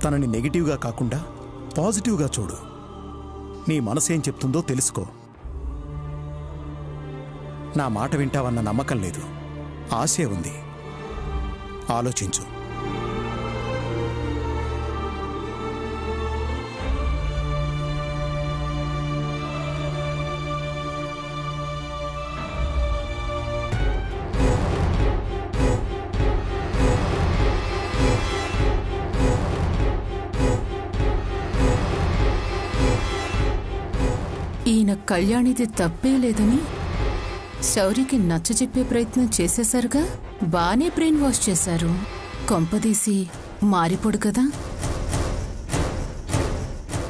తనని నెగిటివ్గా కాకుండా పాజిటివ్గా చూడు. నీ మనసేం చెప్తుందో తెలుసుకో. నా మాట వింటావన్న నమ్మకం లేదు, ఆశే ఉంది. ఆలోచించు. ఈయన కళ్యాణిది తప్పే లేదని శౌరికి నచ్చజెప్పే ప్రయత్నం చేసేశారుగా. బానే బ్రెయిన్ వాష్ చేశారు. కొంపదీసి మారిపోడు కదా,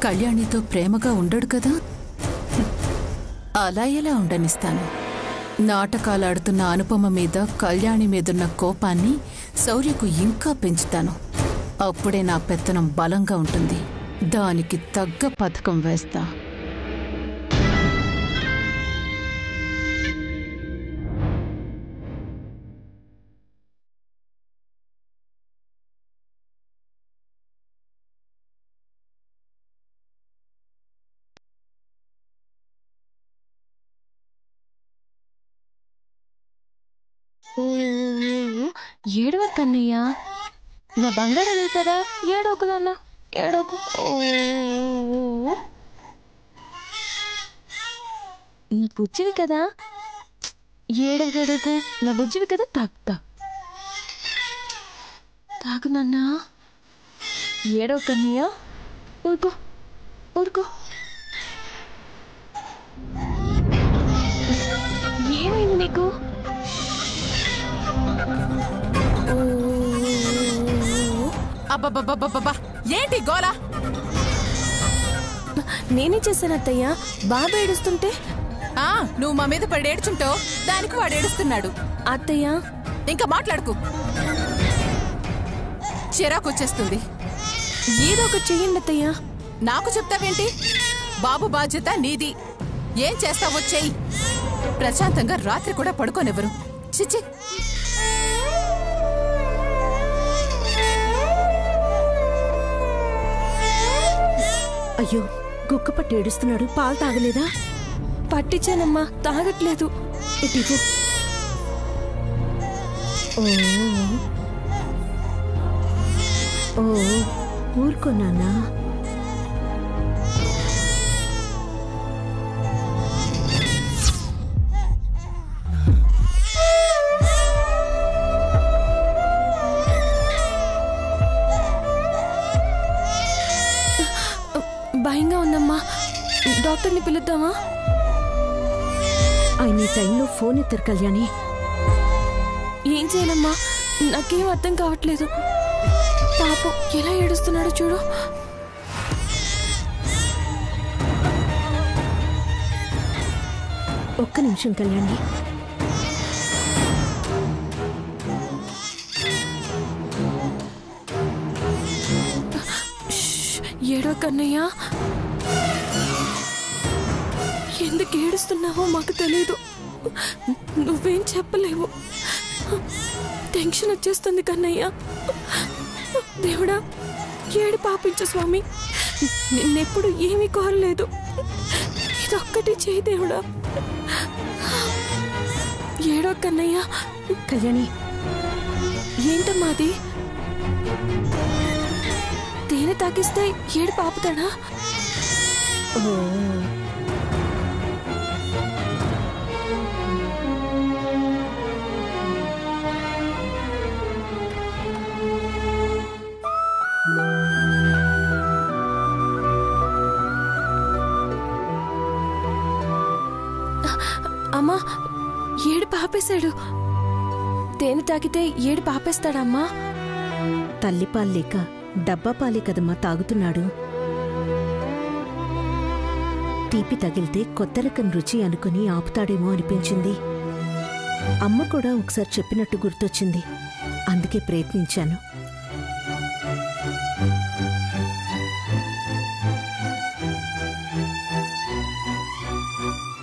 కళ్యాణితో ప్రేమగా ఉండడు కదా. అలా ఎలా ఉండనిస్తాను? నాటకాలాడుతున్న అనుపమ మీద కళ్యాణి మీదున్న కోపాన్ని శౌర్యకు ఇంకా పెంచుతాను. అప్పుడే నా పెత్తనం బలంగా ఉంటుంది. దానికి తగ్గ పథకం వేస్తా. ఏడవ కన్నయ్య, నా బంగారు అడుగుతారా? ఏడోకుదన్న, ఏడోకు. నీ బుజ్జివి కదా, ఏడగడకు. నా బుజ్జివి కదా, తాగుతా. తాగు నాన్న. ఏడవ కన్నయ్య, ఊరుకో ఊరుకో. ఏమైంది నీకు? అబ్బబ్బబ్బబ్బబ్బా, ఏంటి గోలా? నేనే చేశాను అత్తయ్య. బాబు ఏడుస్తుంటే నువ్వు మా మీద పడి ఏడ్చుంటావు, దానికి వాడు ఏడుస్తున్నాడు. అత్తయ్య ఇంకా మాట్లాడుకు, చిరాకు వచ్చేస్తుంది. ఏదో ఒక చెయ్యండి అత్తయ్య. నాకు చెప్తావేంటి? బాబు బాధ్యత నీది. ఏం చేస్తావో చెయ్యి. ప్రశాంతంగా రాత్రి కూడా పడుకోనివ్వరు. చిచ్చి. అయ్యో, గుక్క పట్టి ఏడుస్తున్నాడు. పాలు తాగలేదా? పట్టించానమ్మా, తాగట్లేదు. ఇటు. ఓ ఊరుకున్నానా? భయంగా ఉందమ్మా, డాక్టర్ని పిలుద్దామా? ఆయన ఈ టైంలో ఫోన్ ఎత్తారు కళ్యాణి. ఏం చేయాలమ్మా, నాకేం అర్థం కావట్లేదు. పాపం ఎలా ఏడుస్తున్నాడో చూడు. ఒక్క నిమిషం కళ్యాణి. ఏడో కన్నయ్య, ఎందుకు ఏడుస్తున్నావో మాకు తెలీదు. నువ్వేం చెప్పలేవు. టెన్షన్ వచ్చేస్తుంది కన్నయ్య. దేవుడా, ఏడు పాపించు స్వామి. నిన్నెప్పుడు ఏమీ కోరలేదు, ఇదొక్కటి చేయి దేవుడా. ఏడో కన్నయ్య. కళ్యాణి, ఏంటమ్మాది? తేనె తాకిస్తే ఏడు పాపుతాడా? అమ్మా, ఏడు పాపేశాడు. తేనె తాకితే ఏడు పాపేస్తాడమ్మా. తల్లిపాలు లేక డబ్బా పాలే కదమ్మా తాగుతున్నాడు. తీపి తగిలితే కొత్త రకం రుచి అనుకుని ఆపుతాడేమో అనిపించింది. అమ్మ కూడా ఒకసారి చెప్పినట్టు గుర్తొచ్చింది, అందుకే ప్రయత్నించాను.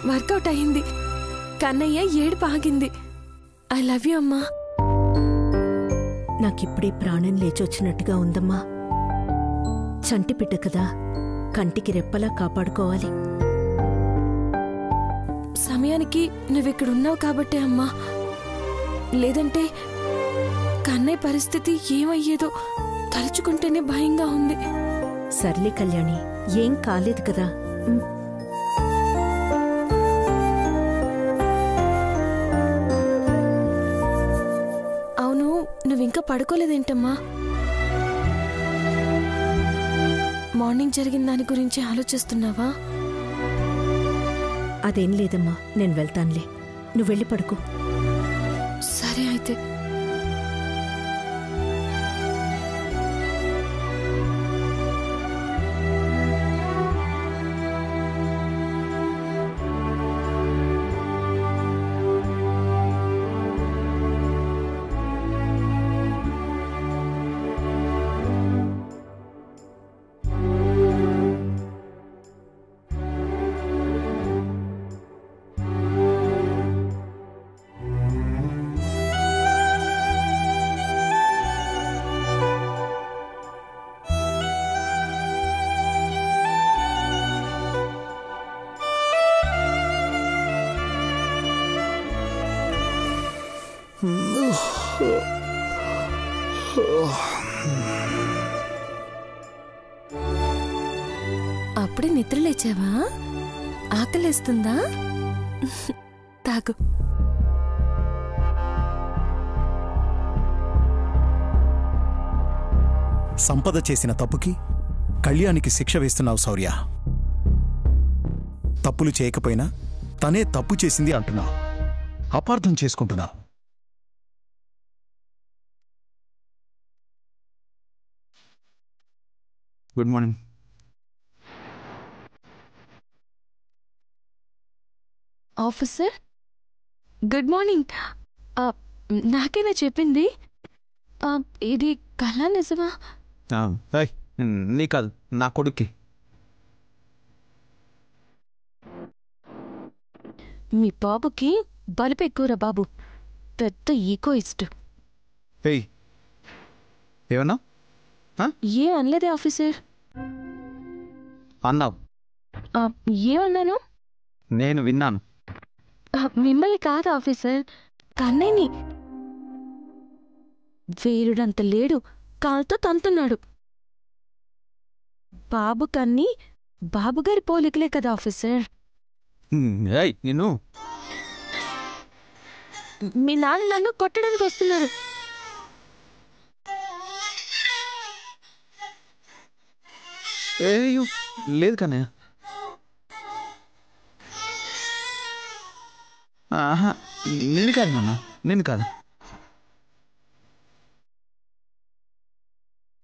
వర్కౌట్ అయింది. కన్నయ్య ఏడుపు ఆగింది. ఐ లవ్ యూ అమ్మా. నాకిప్పుడే ప్రాణం లేచొచ్చినట్టుగా ఉందమ్మా. చంటి బిడ్డ కదా, కంటికి రెప్పలా కాపాడుకోవాలి. సమయానికి నువ్విక్కడున్నావు కాబట్టే అమ్మా, లేదంటే కన్నయ్య పరిస్థితి ఏమయ్యేదో తలుచుకుంటేనే భయంగా ఉంది. సర్లే కళ్యాణి, ఏం కాలేదు కదా. అవును, నువ్వింకా పడుకోలేదేంటమ్మా? మార్నింగ్ జరిగిన దాని గురించి ఆలోచిస్తున్నావా? అదేం లేదమ్మా, నేను వెళ్తానులే, నువ్వు వెళ్ళి పడుకో. సరే అయితే. అప్పుడే నిద్రలేచావా? ఆకలేస్తుందా? తాగు. సంపద చేసిన తప్పుకి కళ్యాణికి శిక్ష వేస్తున్నావు శౌర్య. తప్పులు చేయకపోయినా తనే తప్పు చేసింది అంటున్నావు. అపార్థం చేసుకుంటున్నావు. Good morning. Officer, good morning. నాకేనా చెప్పింది? ఇది కళ నిజమా? నీ కాదు, నా కొడుక్కి. మీ బాబుకి బలుపు ఎక్కువరా బాబు, పెద్ద ఈగోయిస్ట్. ఏమన్నా? ఏం అనలేదే ఆఫీసర్. అన్నావు. ఏమన్నాను? నేను విన్నాను. మిమ్మల్ని కాదు ఆఫీసర్, కన్నయ్యని. వీరుడంత లేడు, కాలుతో తంతున్నాడు. బాబు కన్ని బాబుగారి పోలికలే కదా ఆఫీసర్. నిన్ను మీ నాన్న నన్ను కొట్టడానికి వస్తున్నారు. లేదు కన్నయ్య. నిన్ను కాదు నాన్న, నిన్ను కాదు.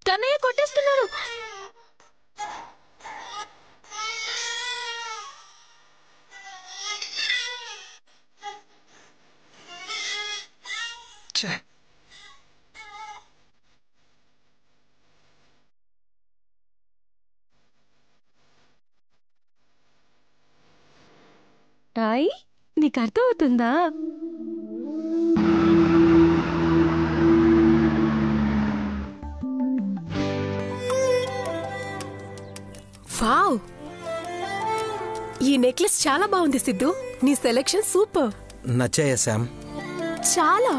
కన్నయ్య కొట్టేస్తున్నారు. హాయ్, నీకు అర్థమవుతుందా? వావ్, ఈ నెక్లెస్ చాలా బాగుంది సిద్ధు. నీ సెలెక్షన్ సూపర్. నచ్చాయా శామ్? చాలా.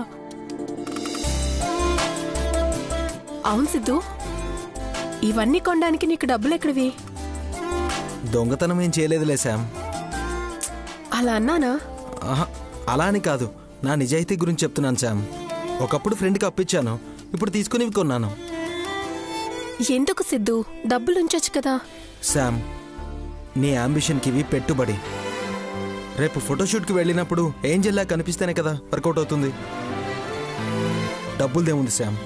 అవును సిద్ధు, ఇవన్నీ కొనడానికి నీకు డబ్బులు ఎక్కడివి? దొంగతనం ఏం చేయలేదులే శామ్. అలా అన్నానా? అలా అని కాదు, నా నిజాయితీ గురించి చెప్తున్నాను శామ్. ఒకప్పుడు ఫ్రెండ్కి అప్పించాను, ఇప్పుడు తీసుకుని కొన్నాను. ఎందుకు సిద్ధు, డబ్బులుంచొచ్చు కదా. శామ్, నీ అంబిషన్కి ఇవి పెట్టుబడి. రేపు ఫోటోషూట్కి వెళ్ళినప్పుడు ఏంజెల్లా కనిపిస్తేనే కదా వర్కౌట్ అవుతుంది. డబ్బులదేముంది శామ్,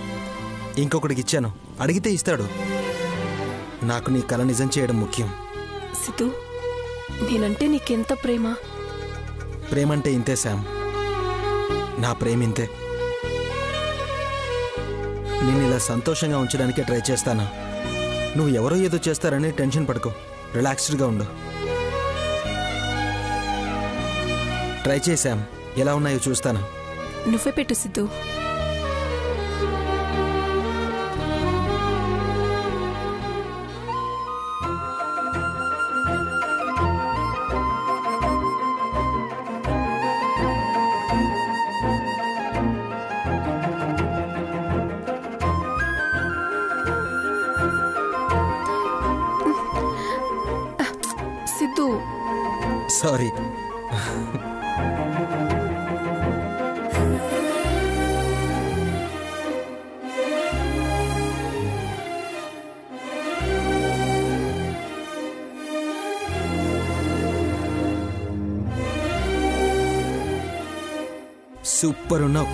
ఇంకొకటికి ఇచ్చాను, అడిగితే ఇస్తాడు. నాకు నీ కల నిజం చేయడం ముఖ్యం. సిద్ధు, నేనంటే నీకెంత ప్రేమ. ప్రేమంటే ఇంతే శామ్, నా ప్రేమ ఇంతే. నేను ఇలా సంతోషంగా ఉంచడానికే ట్రై చేస్తానా. నువ్వు ఎవరో ఏదో చేస్తారని టెన్షన్ పడుకో, రిలాక్స్డ్గా ఉండు. ట్రై చేశాం, ఎలా ఉన్నాయో చూస్తానా. నువ్వే పెట్టు సిద్ధు. సారీ. సూపర్ ఉన్నావు.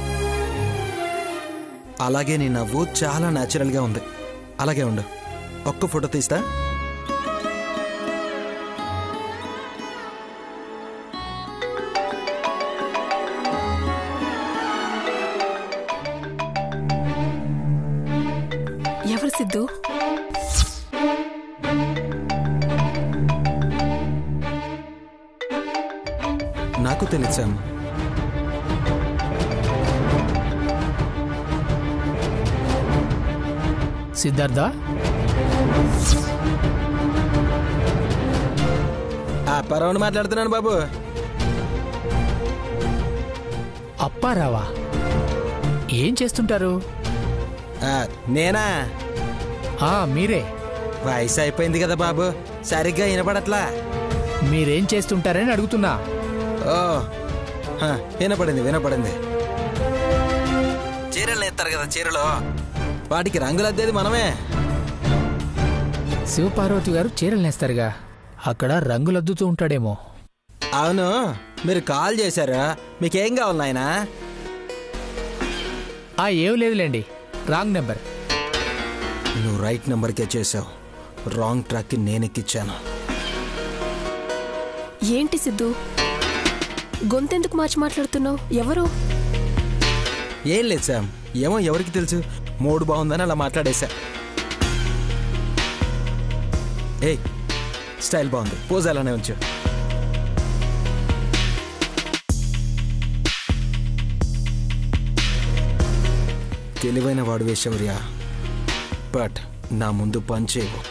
అలాగే నీ నవ్వు చాలా న్యాచురల్గా ఉంది. అలాగే ఉండు. ఒక్క ఫోటో తీస్తా. ఎవరు సిద్ధు? నాకు తెలుసాం. సిద్ధార్థ, పరవని మాట్లాడుతున్నాను బాబు. అప్పారావా? ఏం చేస్తుంటారు? నేనా? మీరే. వయసు అయిపోయింది కదా బాబు, సరిగ్గా వినపడట్లా. మీరేం చేస్తుంటారని అడుగుతున్నా. ఓ వినపడింది. చీరలు నేస్తారు కదా, చీరలు వాటికి రంగులు అద్దేది మనమే. శివపార్వతి గారు చీరలు నేస్తారుగా, అక్కడ రంగులద్దుతూ ఉంటాడేమో. అవును, మీరు కాల్ చేశారా? మీకేం కావాలి నాయనా? ఏం లేదులేండి, రాంగ్ నెంబర్. నువ్వు రైట్ నెంబర్కే చేసావు, రాంగ్ ట్రాక్కి నేనెక్కిచ్చాను. ఏంటి సిద్ధు, గొంతెందుకు మార్చి మాట్లాడుతున్నావు? ఎవరు? ఏం లేదు శామ్, ఏమో ఎవరికి తెలుసు, మూడు బాగుందని అలా మాట్లాడేశా. ఏయ్, స్టైల్ బాగుంది, పోజ్ అలానే ఉంచు. తెలివైన వాడు శౌర్య, బట్ నా ముందు పనిచేయవు.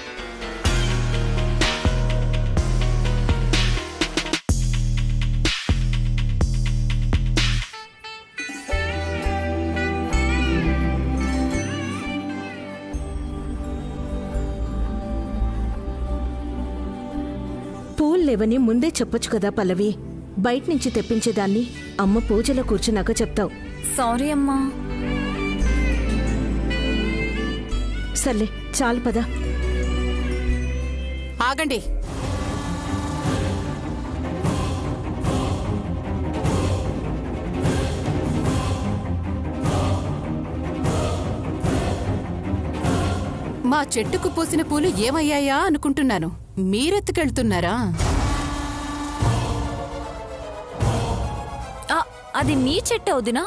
పూలు లేవని ముందే చెప్పొచ్చు కదా పల్లవి. బయట నుంచి తెప్పించేదాన్ని అమ్మ పూజలో కూర్చున్నాక చెప్తావు. సారీ అమ్మా. సర్లే, చాలు పద. ఆగండి. మా చెట్టుకు పూసిన పూలు ఏమయ్యాయా అనుకుంటున్నాను. మీరెత్తుకెళ్తున్నారా? అది నీ చెట్టు అవుదినా?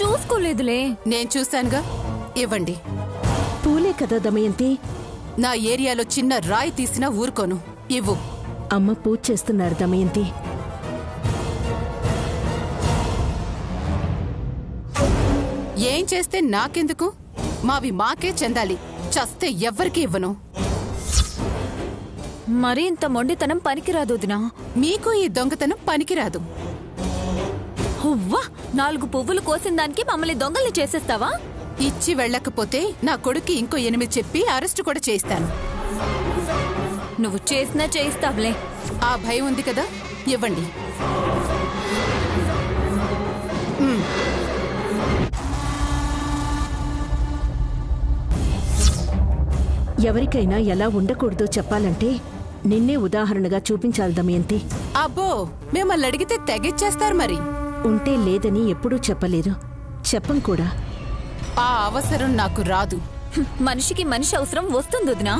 చూసుకోలేదులే. నేను చూశానుగా. ఇవ్వండి. పూలే కదా దమయంతి. నా ఏరియాలో చిన్న రాయి తీసినా ఊరుకోను. ఇవ్వు. అమ్మ పూజ చేస్తున్నారు దమయంతి. ఏం చేస్తే నాకెందుకు? మావి మాకే చెందాలి. చస్తే ఎవ్వరికి ఇవ్వను. మరి ఇంత మొండితనం పనికిరాదు వదినా. మీకు ఈ దొంగతనం పనికిరాదు. హువ్వా, 4 పువ్వులు కోసిన దానికి మమ్మల్ని దొంగల్ని చేసేస్తావా? ఇచ్చి వెళ్ళకపోతే నా కొడుకు ఇంకో 8 చెప్పి అరెస్టు కూడా చేయిస్తాను. నువ్వు చేసినా చేయిస్తావులే. ఆ భయం ఉంది కదా, ఇవ్వండి. ఎవరికైనా ఎలా ఉండకూడదో చెప్పాలంటే నిన్నే ఉదాహరణగా చూపించాలి దమయంతి. అబ్బో, మిమ్మల్ని అడిగితే తెగిచ్చేస్తారు. మరి ఉంటే లేదని ఎప్పుడూ చెప్పలేదు, చెప్పం కూడా. ఆ అవసరం నాకు రాదు. మనిషికి మనిషి అవసరం వస్తుంది వదినా.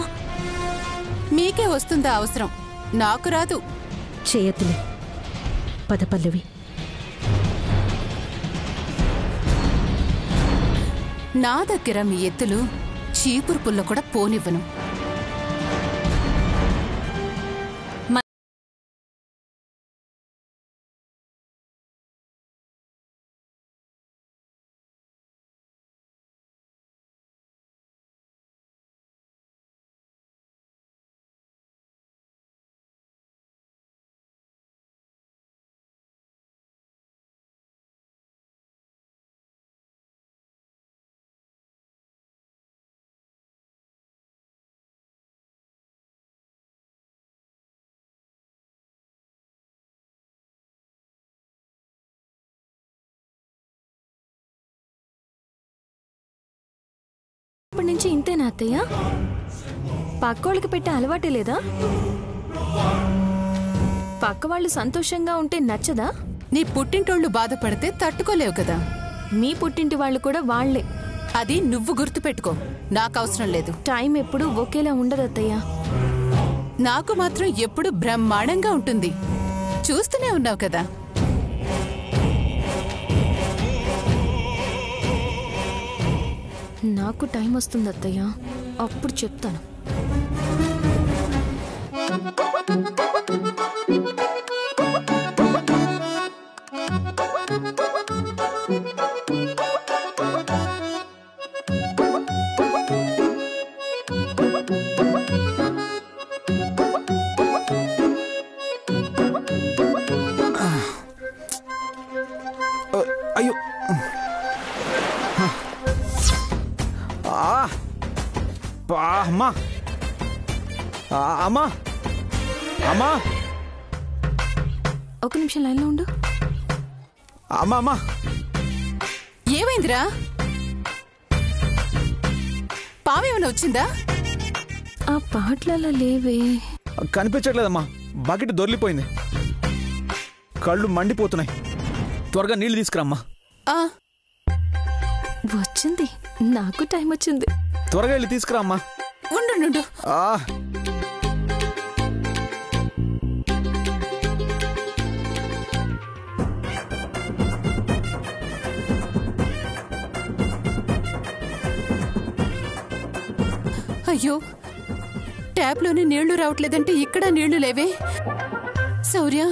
మీకే వస్తుందా అవసరం? నాకు రాదు. చేయతులే, పద పల్లవి. నా దగ్గర మీ ఎత్తులు చీపురు పుల్ల కూడా పోనివ్వను. చిన్నప్పటి నుంచి ఇంతేనా అత్తయ్య? పక్కోళ్ళకి పెట్టే అలవాటే లేదా? పక్క వాళ్ళు సంతోషంగా ఉంటే నచ్చదా? నీ పుట్టింటోళ్ళు బాధపడితే తట్టుకోలేవు కదా. మీ పుట్టింటి వాళ్ళు కూడా వాళ్లే. అది నువ్వు గుర్తుపెట్టుకో, నాకు అవసరం లేదు. టైం ఎప్పుడు ఒకేలా ఉండదు అత్తయ్య. నాకు మాత్రం ఎప్పుడు బ్రహ్మాండంగా ఉంటుంది. చూస్తూనే ఉన్నావు కదా. నాకు టైం వస్తుంది అత్తయ్య, అప్పుడు చెప్తాను. అయ్యో అమ్మా అమ్మా అమ్మా ఒక నిమిషం లైన్లో ఉండు. అమ్మా అమ్మా ఏమైందిరా? పావేమైనా వచ్చిందా? ఆ పాటలలో లేవే. కనిపించట్లేదమ్మా. బకెట్ దొర్లిపోయింది. కళ్ళు మండిపోతున్నాయి. త్వరగా నీళ్లు తీసుకురమ్మా. వచ్చింది, నాకు టైం వచ్చింది. త్వరగా వెళ్ళి తీసుకురామ్మా. ఉండు. అయ్యో, ట్యాప్లోనే నీళ్లు రావట్లేదంటే ఇక్కడ నీళ్లు లేవే. శౌర్య,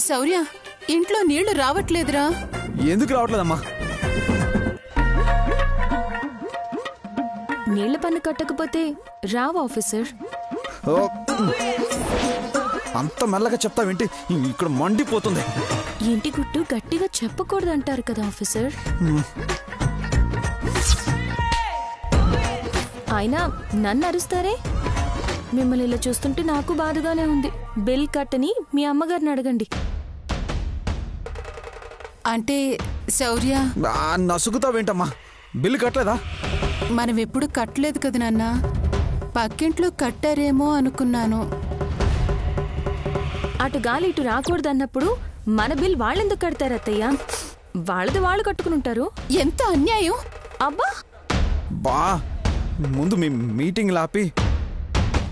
శౌర్య, ఇంట్లో నీళ్లు రావట్లేదురా. ఎందుకు రావట్లేదమ్మా? నీళ్ల పన్ను కట్టకపోతే రావు ఆఫీసర్. అంత మెల్లగా చెప్తావేంటి? ఇక్కడ మండిపోతుంది. ఇంటి గుట్టు గట్టిగా చెప్పకూడదంటారు కదా ఆఫీసర్. అయినా నన్ను అరుస్తారే? మిమ్మల్ని ఇలా చూస్తుంటే నాకు బాధగానే ఉంది. బిల్ కట్టని మీ అమ్మగారిని అడగండి. అంటే శౌర్య, నసుగుతావేంటమ్మా? బిల్లు కట్టలేదా? మనం ఎప్పుడు కట్టలేదు కదా నాన్న. పక్కింట్లో కట్టారేమో అనుకున్నాను. అటు గాలి ఇటు రాకూడదన్నప్పుడు మన బిల్ వాళ్ళెందుకు కడతారు అత్తయ్య? వాళ్ళది వాళ్ళు కట్టుకుని ఉంటారు. ఎంత అన్యాయం! అబ్బా బా, ముందు మీ మీటింగ్ ఆపి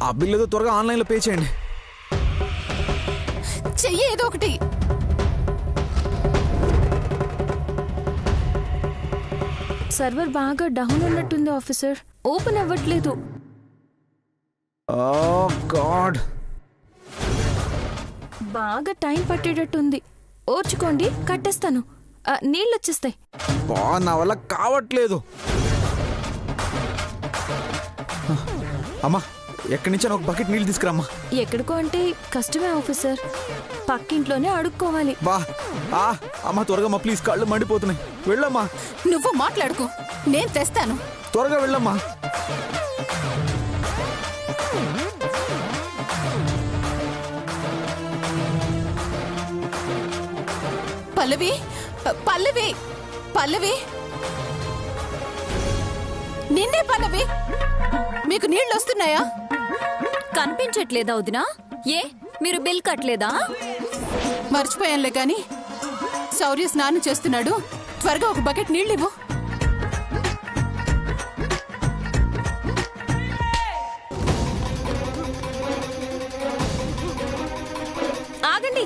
ఆ బిల్ ఏదో త్వరగా ఆన్లైన్లో పే చేయండి. చెయ్యి ఏదో ఒకటి. సర్వర్ బాగా డౌన్ ఉన్నట్టుంది ఆఫీసర్. ఓపెన్ అవ్వట్లేదు. ఓ గాడ్, బాగా టైం పట్టేటట్టుంది. ఓర్చుకోండి, కట్టేస్తాను. నీళ్ళు వచ్చేస్తాయి. బా, నా వల్ల కావట్లేదు. అమ్మా, ఎక్కడి నుంచి ఒక బకెట్ నీళ్ళు తీసుకురామ్మా. ఎక్కడికో అంటే కష్టమే ఆఫీసర్. పక్కింట్లోనే అడుక్కోవాలి. బా, అమ్మా త్వరగా అమ్మా, ప్లీజ్, కళ్ళు మండిపోతున్నాయి. వెళ్ళమ్మా. నువ్వు మాట్లాడుకో, నేను తెస్తాను. త్వరగా వెళ్ళమ్మా. పల్లవి, పల్లవి, పల్లవి, నిన్నే పల్లవి. మీకు నీళ్ళు వస్తున్నాయా? కనిపించట్లేదా వదినా? ఏ, మీరు బిల్ కట్టలేదా? మర్చిపోయానులే కానీ శౌర్య స్నానం చేస్తున్నాడు. త్వరగా ఒక బకెట్ నీళ్ళు ఇవ్వు. ఆగండి.